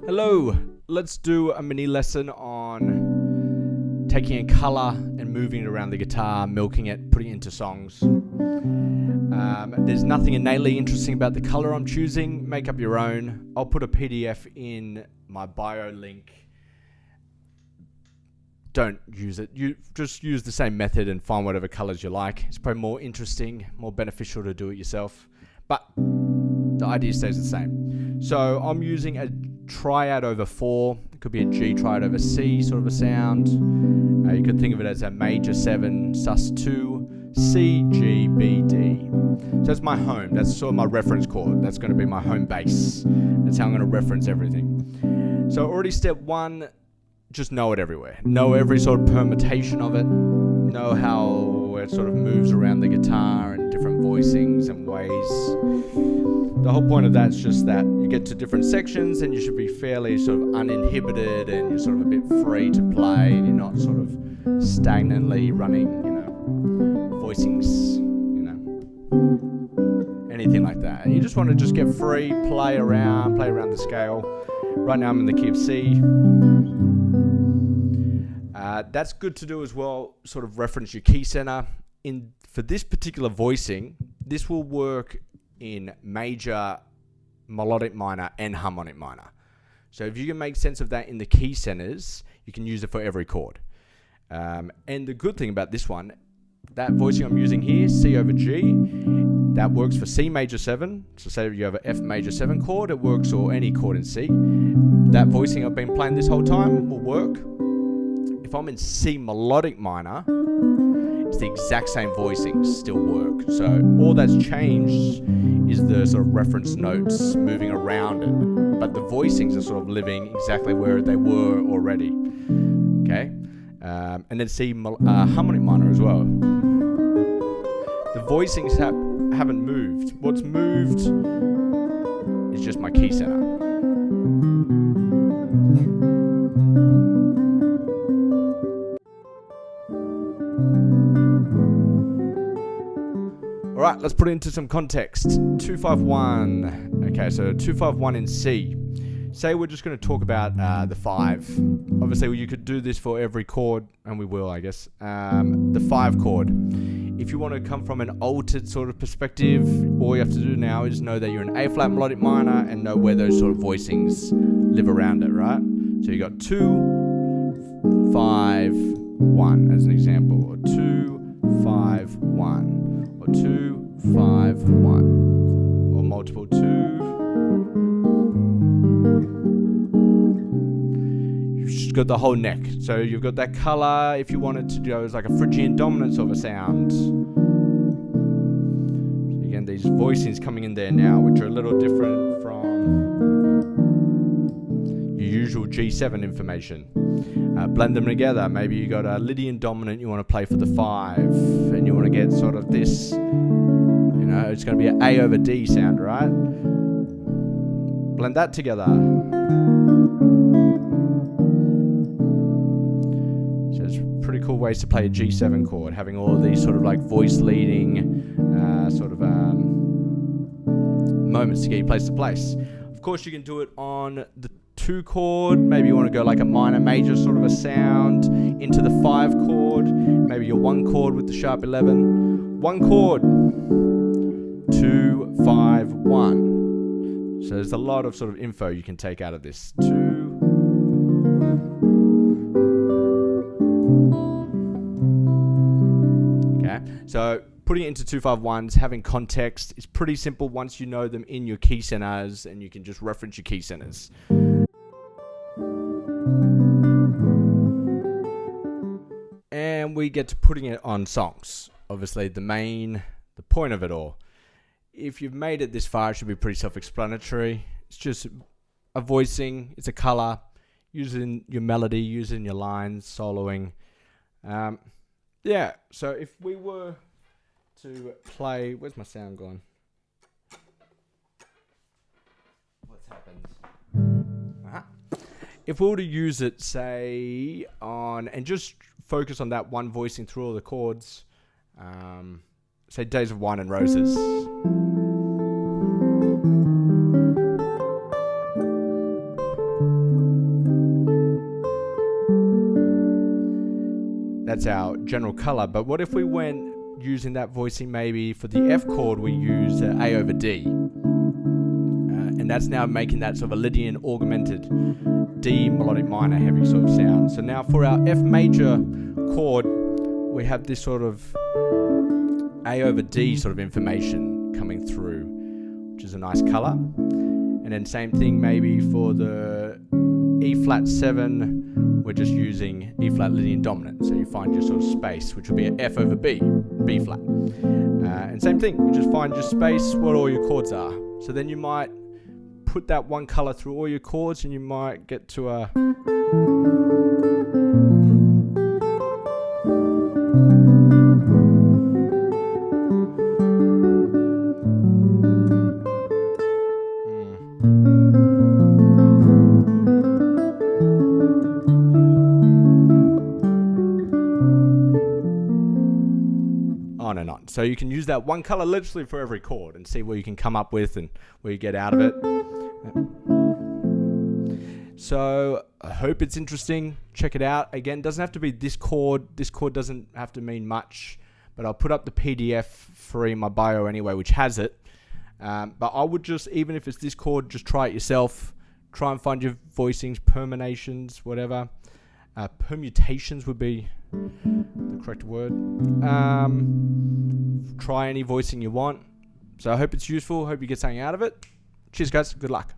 Hello, let's do a mini lesson on taking a color and moving it around the guitar, milking it, putting it into songs. There's nothing innately interesting about the color I'm choosing. Make up your own. I'll put a PDF in my bio link. Don't use it. You just use the same method and find whatever colors you like. It's probably more interesting, more beneficial to do it yourself. But the idea stays the same. So I'm using a Triad over 4. It could be a G Triad over C sort of a sound. You could think of it as a major 7, sus2, C, G, B, D. So that's my home. That's sort of my reference chord. That's going to be my home base. That's how I'm going to reference everything. So already step 1, just know it everywhere. Know every sort of permutation of it. Know how it sort of moves around the guitar and different voicings and ways. The whole point of that is just that you get to different sections and you should be fairly sort of uninhibited and you're sort of a bit free to play. You're not sort of stagnantly running, voicings, anything like that. And you just want to just get free, play around the scale. Right now I'm in the key of C. That's good to do as well, sort of reference your key center. For this particular voicing, this will work in major, melodic minor, and harmonic minor. So if you can make sense of that in the key centers, you can use it for every chord. And the good thing about this one, that voicing I'm using here, C over G, that works for C major 7. So say you have an F major 7 chord, it works, or any chord in C. That voicing I've been playing this whole time will work. If I'm in C melodic minor, it's the exact same voicings still work. So all that's changed is the sort of reference notes moving around it. But the voicings are sort of living exactly where they were already. Okay? And then C harmonic minor as well. The voicings haven't moved. What's moved is just my key center. Alright, let's put it into some context. 251. Okay, so 251 in C. Say we're just going to talk about the 5. Obviously, you could do this for every chord, and we will, I guess. The 5 chord. If you want to come from an altered sort of perspective, all you have to do now is know that you're in A flat melodic minor and know where those sort of voicings live around it, right? So you got 2, 5, 1 as an example, or 2, 5, 1, or 2, 5, 1, or multiple 2. You've got the whole neck. So you've got that color. If you wanted to go as like a Phrygian dominant sort of a sound. So again, these voicings coming in there now, which are a little different from your usual G7 information. Blend them together. Maybe you got a Lydian dominant you want to play for the 5, and you want to get sort of this, it's going to be an A over D sound, right? Blend that together. So it's pretty cool ways to play a G7 chord, having all of these sort of like voice leading moments to get you place to place. Of course, you can do it on the 2 chord. Maybe you want to go like a minor major sort of a sound into the 5 chord. Maybe your 1 chord with the sharp 11. 1 chord. 2, 5, 1. So there's a lot of sort of info you can take out of this. 2. Okay. So putting it into 2-5-1s, having context is pretty simple once you know them in your key centers, and you can just reference your key centers. And we get to putting it on songs. Obviously, the point of it all. If you've made it this far, it should be pretty self-explanatory. It's just a voicing, it's a color, using your melody, using your lines, soloing. So if we were to play, where's my sound gone? What's happened? If we were to use it, say, and just focus on that one voicing through all the chords, say Days of Wine and Roses. That's our general color. But what if we went using that voicing maybe for the F chord, we use A over D. And that's now making that sort of a Lydian augmented D melodic minor heavy sort of sound. So now for our F major chord, we have this sort of A over D sort of information coming through, which is a nice color. And then same thing maybe for the E flat 7, we're just using E flat Lydian dominant. So you find your sort of space, which will be an F over B, B flat. And same thing, you just find your space, what all your chords are. So then you might put that one color through all your chords and you might get to a... on and on. So you can use that one color literally for every chord and see what you can come up with and what you get out of it. So I hope it's interesting. Check it out. Again, doesn't have to be this chord. This chord doesn't have to mean much, but I'll put up the PDF free in my bio anyway, which has it. But I would just, even if it's this chord, just try it yourself. Try and find your voicings, permutations, whatever. Permutations would be the correct word. Try any voicing you want. So I hope it's useful. Hope you get something out of it. Cheers, guys. Good luck.